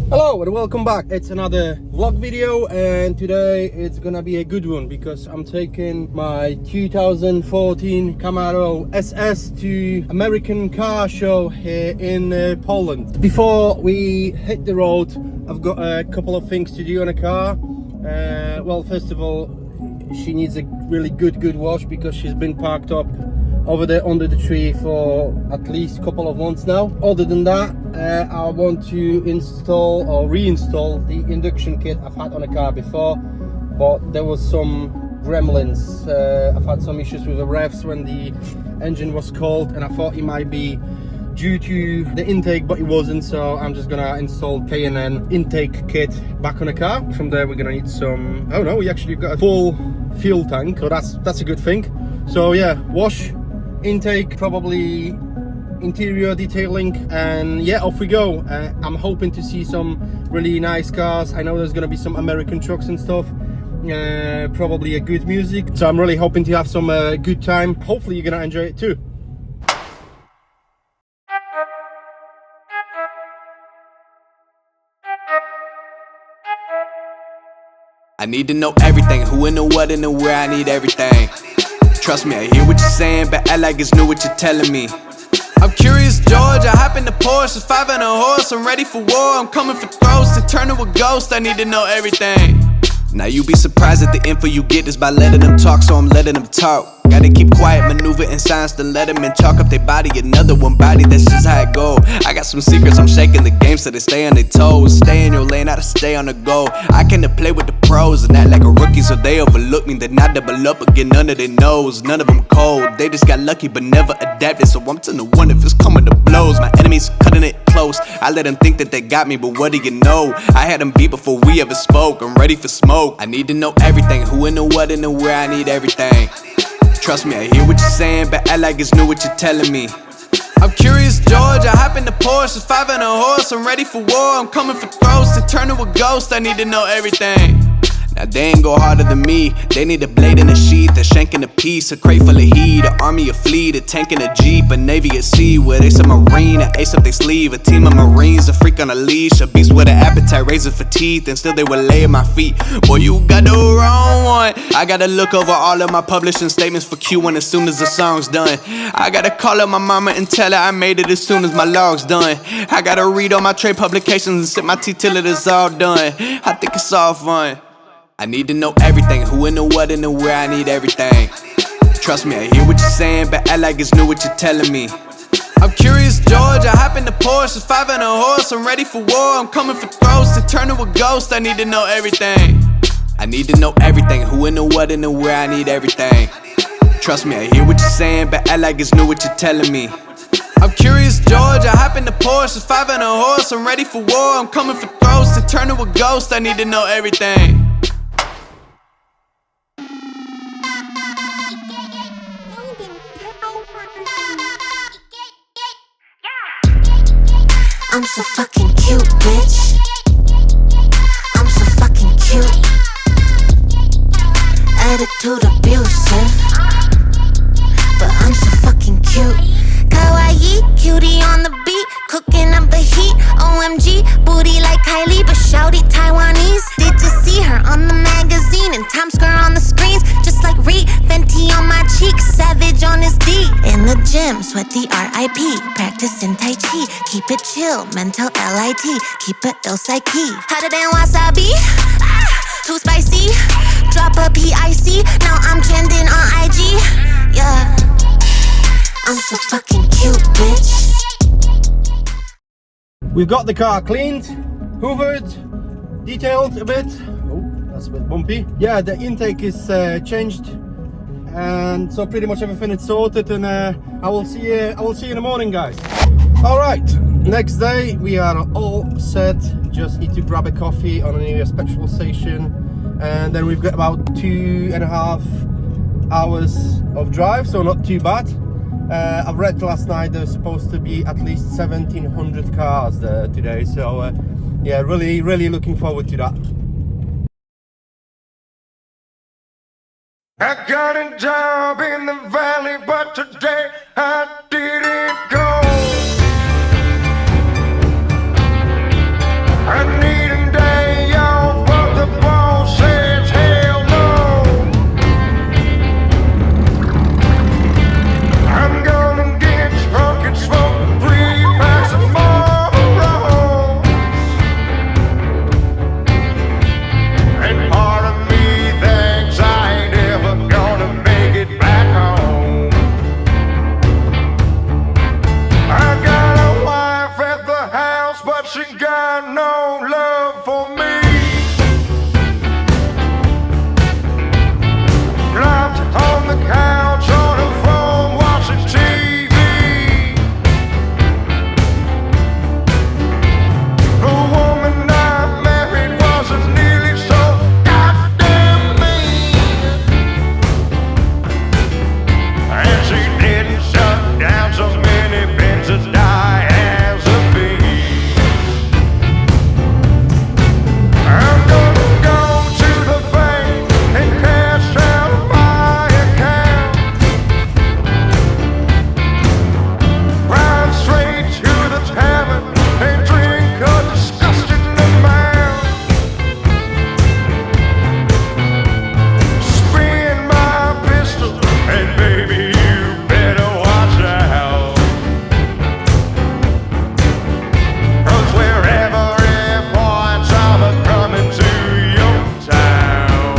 Hello and welcome back. It's another vlog video, and today it's gonna be a good one because I'm taking my 2014 Camaro SS to American Car Show here in Poland. Before we hit the road, I've got a couple of things to do on a car. Well, first of all, she needs a really good wash because she's been parked up over there under the tree for at least a couple of months now. Other than that, I want to install or reinstall the induction kit I've had on a car before, but there was some gremlins. I've had some issues with the revs when the engine was cold, and I thought it might be due to the intake, but it wasn't. So I'm just gonna install K&N intake kit back on the car. From there we're gonna need some, oh no, we actually got a full fuel tank, so that's a good thing. So yeah, wash, intake, probably interior detailing, and yeah, off we go. I'm hoping to see some really nice cars. I know there's gonna be some American trucks and stuff, probably a good music, so I'm really hoping to have some good time. Hopefully you're gonna enjoy it too. I need to know everything, who and the what and the where, I need everything. Trust me, I hear what you're saying, but act like it's new what you're telling me. I'm curious, George, I hop in the Porsche, 5 and a horse, I'm ready for war, I'm coming for throats, to turn to a ghost, I need to know everything. Now you be surprised at the info you get is by letting them talk, so I'm letting them talk. Gotta keep quiet, maneuver in silence, then let them in, chalk up their body, another one body, that's just how it go. I got some secrets, I'm shaking the game so they stay on their toes. Stay in your lane, I to stay on the go. I can play with the pros and act like a rookie, so they overlook me, then I double up again, none of their nose. None of them cold, they just got lucky but never adapted, so I'm 10 to 1 if it's coming to blows. My enemies cutting it close, I let them think that they got me, but what do you know? I had them beat before we ever spoke, I'm ready for smoke. I need to know everything, who and the what and the where, I need everything. Trust me, I hear what you're saying, but act like it's new what you're telling me. I'm curious, George, I hop in the Porsche, 5 and a horse, I'm ready for war, I'm coming for throats, to turn to a ghost, I need to know everything. Now they ain't go harder than me, they need a blade in a sheath, a shank in a piece, a crate full of heat, an army, a fleet, a tank in a jeep, a navy at sea, with ace a marine, an ace up their sleeve, a team of marines, a freak on a leash, a beast with an appetite, razor for teeth, and still they will lay at my feet. Boy, you got the wrong one. I gotta look over all of my publishing statements for Q1 as soon as the song's done. I gotta call up my mama and tell her I made it as soon as my log's done. I gotta read all my trade publications and sip my tea till it is all done. I think it's all fun. I need to know everything, who and the what and the where, I need everything. Trust me, I hear what you're saying, but act like it's new what you're telling me. I'm curious, George, I hop in the Porsche, 5 and a horse, I'm ready for war, I'm coming for throats, to turn to a ghost, I need to know everything. I need to know everything, who and the what and the where, I need everything. Trust me, I hear what you're saying, but act like it's new what you're telling me. I'm curious, George, I hop in the Porsche, 5 and a horse, I'm ready for war, I'm coming for throats, to turn to a ghost, I need to know everything. I'm so fucking cute, bitch. I'm so fucking cute. Attitude abusive, but I'm so fucking cute. Kawaii, cutie on the beat, cooking up the heat. OMG, booty like Kylie, but shouty Taiwanese. Did you see her on the magazine and Times Square on the screens? Just like Reed, Fenty on my cheek, Savage on his D. In the gym, sweaty RIP, practicing Tai Chi. Keep it chill, mental LIT, keep it ill psyche. Hotter than wasabi, too spicy. Drop a PIC, now I'm trending on IG. Yeah, I'm so fucking cute, bitch. We've got the car cleaned, hoovered, detailed a bit. Oh, that's a bit bumpy. Yeah, the intake is changed, and so pretty much everything is sorted. And I will see you in the morning, guys. All right, next day we are all set. Just need to grab a coffee on a petrol station, and then we've got about 2.5 hours of drive, so not too bad. I've read last night there's supposed to be at least 1,700 cars there today, so yeah, really looking forward to that. I got a job in the valley, but today I didn't go. I need a day off, but the boss says hell no. I'm gonna get drunk and smoke 3 packs of Marlboros. And part of me thinks I ain't ever gonna make it back home. I got a wife at the house, but she got no love for me. Flopped on the couch on her phone watching TV. The woman I married wasn't nearly so goddamn mean, and she didn't shut down so many bins of diazepam. I'm gonna go to the bank and cash out my account. Ride straight to the tavern and drink a disgusting amount. Spin my pistol and baby you better watch out. 'Cause wherever it points I'm a-coming to your town.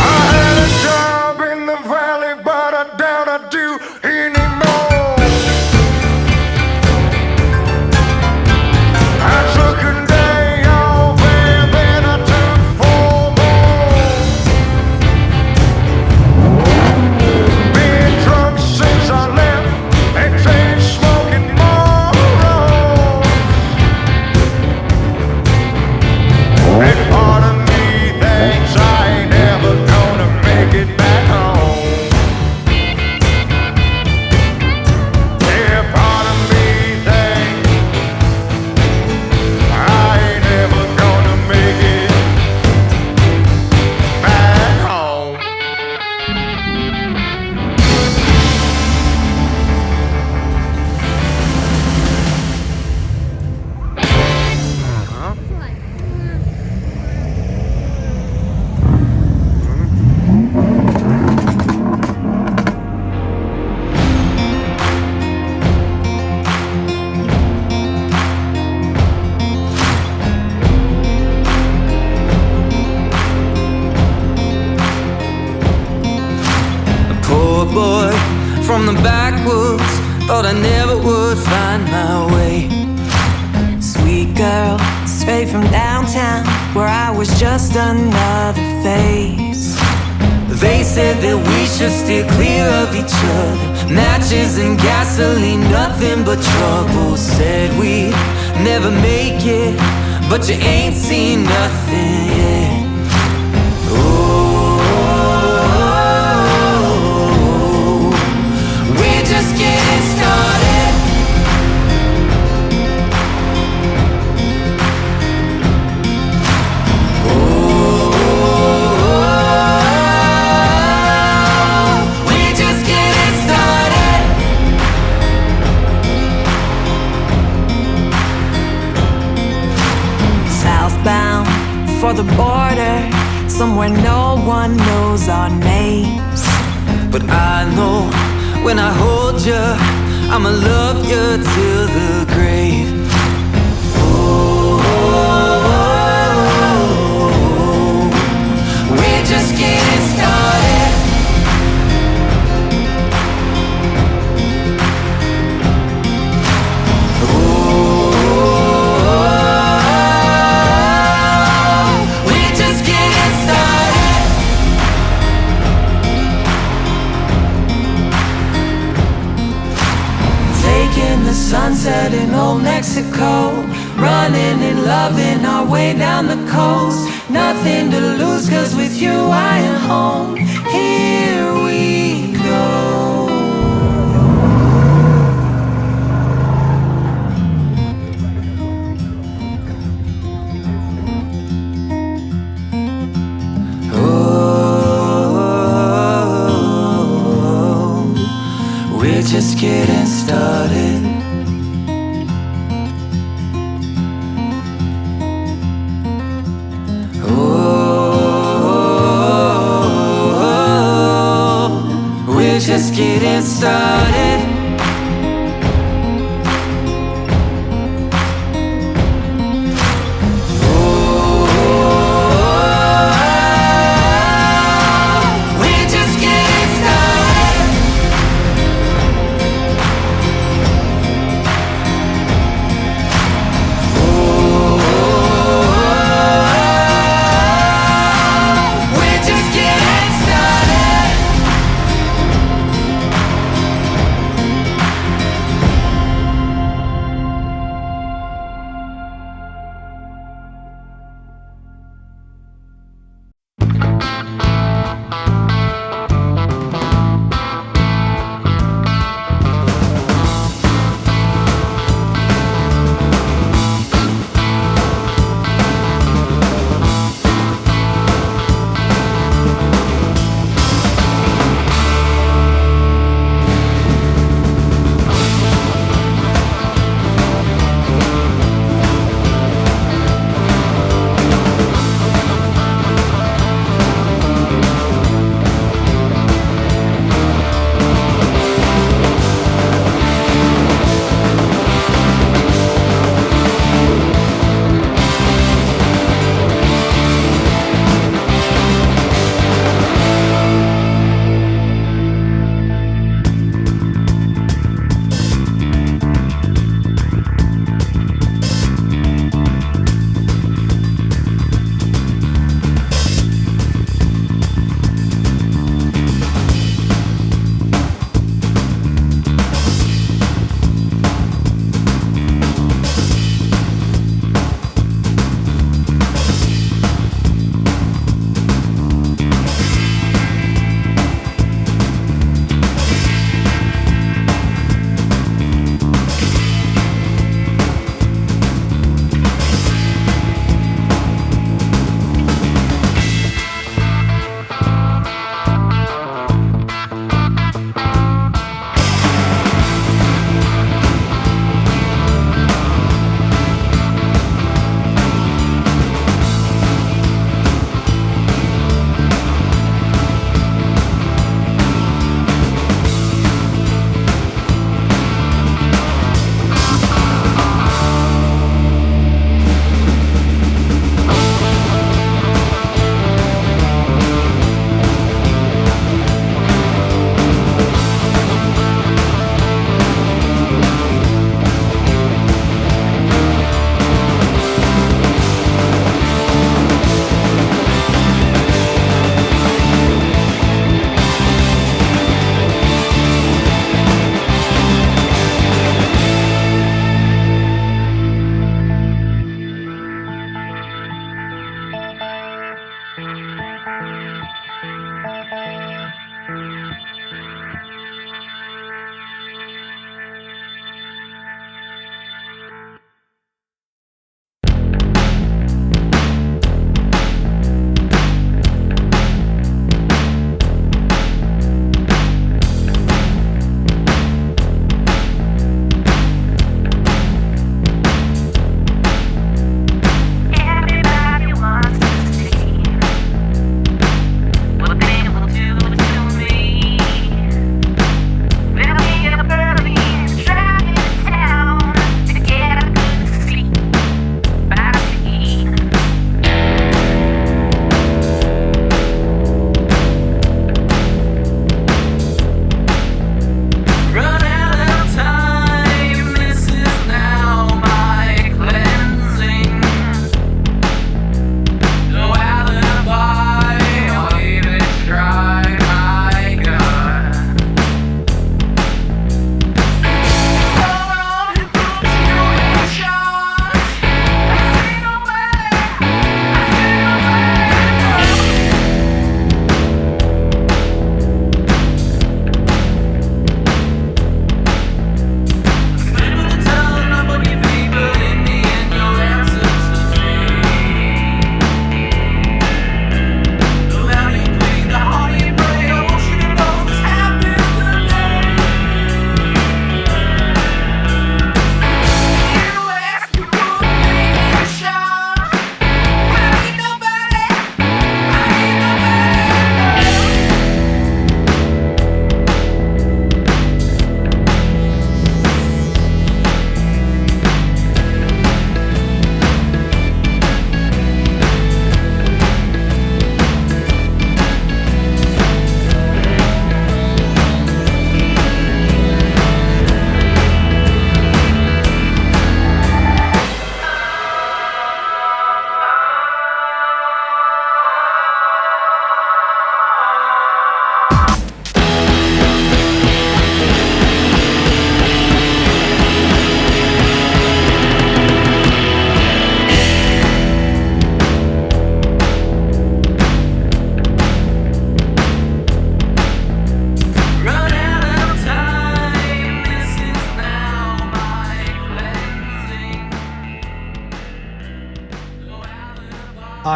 I had a job in the valley, but I doubt I do anymore. I took a day off and then I took 4 more. Been drunk since I left and chain smoking more. And part of me thinks I ain't never gonna make it back home. Yeah, part of me thinks I ain't never gonna make it back home. A poor boy from the backwoods, thought I never would find my way. Sweet girl, straight from downtown, where I was just another face. They said that we should steer clear of each other. Matches and gasoline, nothing but trouble. Said we'd never make it, but you ain't seen nothing yet. Oh, the border, somewhere no one knows our names. But I know when I hold you, I'ma love you till the grave. We're just getting started. We're just getting started. Taking the sunset in old Mexico, running and loving our way down the coast. Nothing to lose, 'cause with you I am home. Here we go. Oh, we're just getting started. Just getting started. We're just getting started. We're just getting started.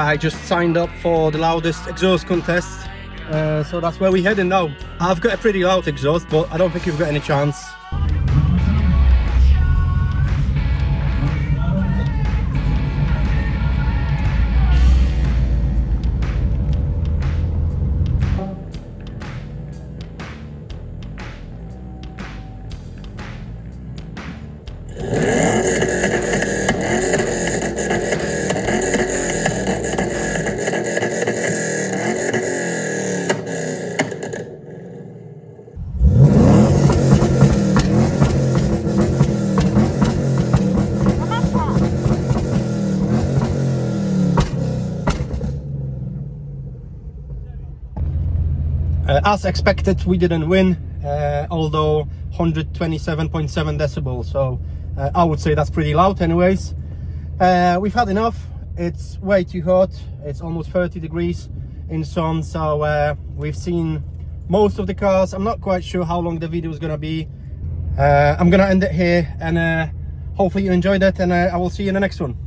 I just signed up for the loudest exhaust contest, so that's where we're heading now. I've got a pretty loud exhaust, but I don't think you've got any chance. As expected, we didn't win, although 127.7 decibels, so I would say that's pretty loud anyways. We've had enough. It's way too hot. It's almost 30 degrees in sun, so we've seen most of the cars. I'm not quite sure how long the video is gonna be. I'm gonna end it here, and hopefully you enjoyed it, and I will see you in the next one.